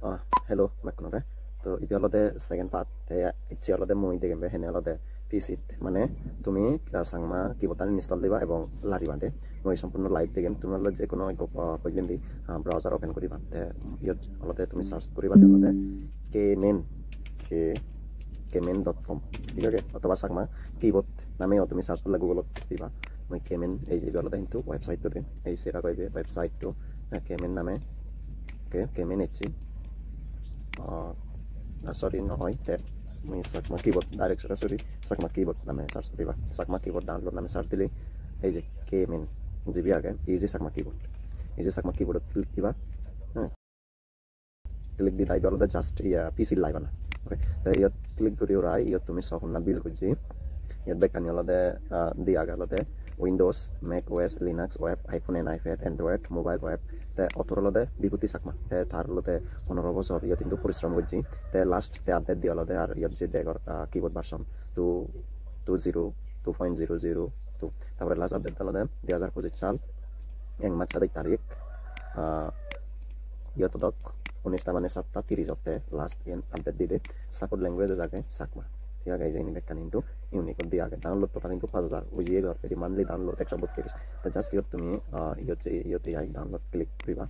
Hello, Macnore. So, if you are the second part, it's your other movie game, Henelode PC. Mane, to me, Sangma, Kibotan install the Bible, Larivante, no Sampuno live game, to know the economic browser open Kuriba. You're all the to me search Kuriba, kmen.com. Okay, অথবা সাকমা keyboard নামে তুমি search করলে গুগলত দিবা মই Cayman এই যে গলতে কিন্তু ওয়েবসাইট তো এই সেটা কইবে ওয়েবসাইট তো কেমেন নামে কেমেন এচি sorry নহয় টেপ মই সাকমা কিবোর্ড ডাইরেক্ট সরাসরি সাকমা কিবোর্ড নামে সার্চ দিবা সাকমা কিবোর্ড ডাউনলোড নামে সার্চ দিলে এই যে কেমেন জিবি আগে এই যে সাকমা কিবোর্ড ক্লিক দিবা ক্লিক দি তাই গলতে জাস্ট পিসি লাইভ না ওকে তো ইয়াত ক্লিক করি ওরাই ইয়াত তুমি সখন না বিল করছি ইয়াত বেকানি হলতে দিয়া গেলতে Windows Mac OS Linux web iPhone and iPad Android mobile web তে অতর হলতে বিভূতি চাকমা তে তার হলতে 15 বছর ইয়াত কিন্তু পরিশ্রম করছি তে লাস্ট তে আপডেট দিয়া হলতে আর ইয়াত যে দেগর কিবোর্ড ভার্সন 2.0.002 তারপরে লাস্ট আপডেট হলতে 2025 সাল 1 মার্চ তারিখ ইয়াত দক 19 মানে 7:30 হতে লাস্ট দিন আপডেট দিবে সাপোর্ট ল্যাঙ্গুয়েজ জায়গায় সাকমা ঠিক আছে এই নিবেক কিন্তু ইউনিক দিয়ে আগে ডাউনলোড তো কিন্তু 5000 ওই যে ঘর থেকে মান্থলি ডাউনলোড 132 তো জাস্ট ইয়ত তুমি ইয়তে আই ডাউনলোড ক্লিক করিবা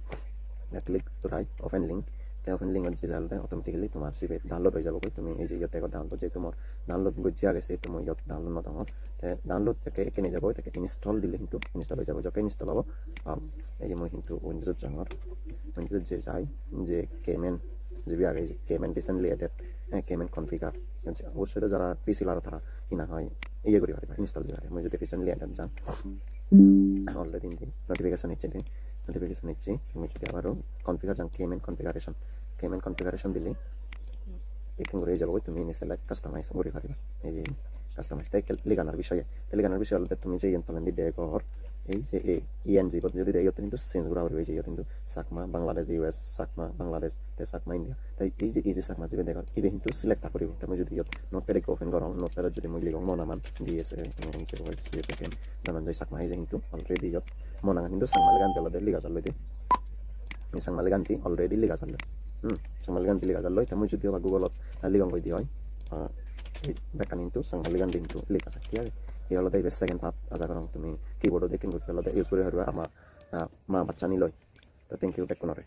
ক্লিক তো রাইট ওপেন লিংক তে ওপেন লিংক হচ্ছে যালতে অটোমেটিক্যালি তোমার সিভে ডাউনলোড হয়ে যাবে তুমি এই যে ইয়তে ডাউনলোড যে তোমার ডাউনলোড গজি আগে সে তুমি ইয়ত ডাউনলোড না তোমার তে ডাউনলোড থেকে এখানে যাবো তাকে ইনস্টল দিলে কিন্তু ইনস্টল হয়ে যাবে যখন ইনস্টল হবে এই যে মই কিন্তু উইন্ডোজ জাঙ্গর উইন্ডোজ যে যাই যে কেমেন জিবি আগে কেমেন রিসেন্টলি এডেড কেমেন কনফিগার অবশ্যই যারা পিসি লারো তারা ইনা হয় ইয়ে করি পারিবা ইনস্টল দিবা মই যদি রিসেন্টলি এডেড যান অলরেডি নোটিফিকেশন ইচ্ছি তুমি যদি আবারও কনফিগার যান কেমেন কনফিগারেশন দিলে এখান করে যাবো তুমি সিলেক্ট কাস্টমাইজ করি পারিবা এই যে কাস্টমাইজ তাই লিগানোর বিষয়ে হলে তুমি যে ইনস্টলমেন্ট দিয়ে ঘর এই যে ইএনজি যদি এই কিন্তু চেঞ্জ করা হবে এই কিন্তু সাকমা বাংলাদেশ ইউএস সাকমা বাংলাদেশ সাকমা ইন্ডিয়া তাই এই যে সাকমা যে দেখো এই কিন্তু সিলেক্ট করিব তুমি যদি নোটপ্যাড ওপেন করো নোটপ্যাড যদি মই লিখো মনামান দিয়েছে জানান যে সাকমা এই যে কিন্তু অলরেডি মনামান কিন্তু সাংমালিগান তেলতে লিখা চাল লইতে এই সাংমালিগানটি অলরেডি লিখা চাল সাংমালিগানটি লিখা চাল লই তুমি যদি গুগলত লিখং কই দি হয় বেকান কিন্তু সাংমালিগান কিন্তু লিখা আছে ঠিক আছে এই হলো তাই সেকেন্ড পার্ট আশা করো তুমি কিবোর্ডও দেখেন করতে হলে ইউজ করে হরবা আমার মা বাচ্চা নিলয় তো থ্যাংক ইউ বেক করে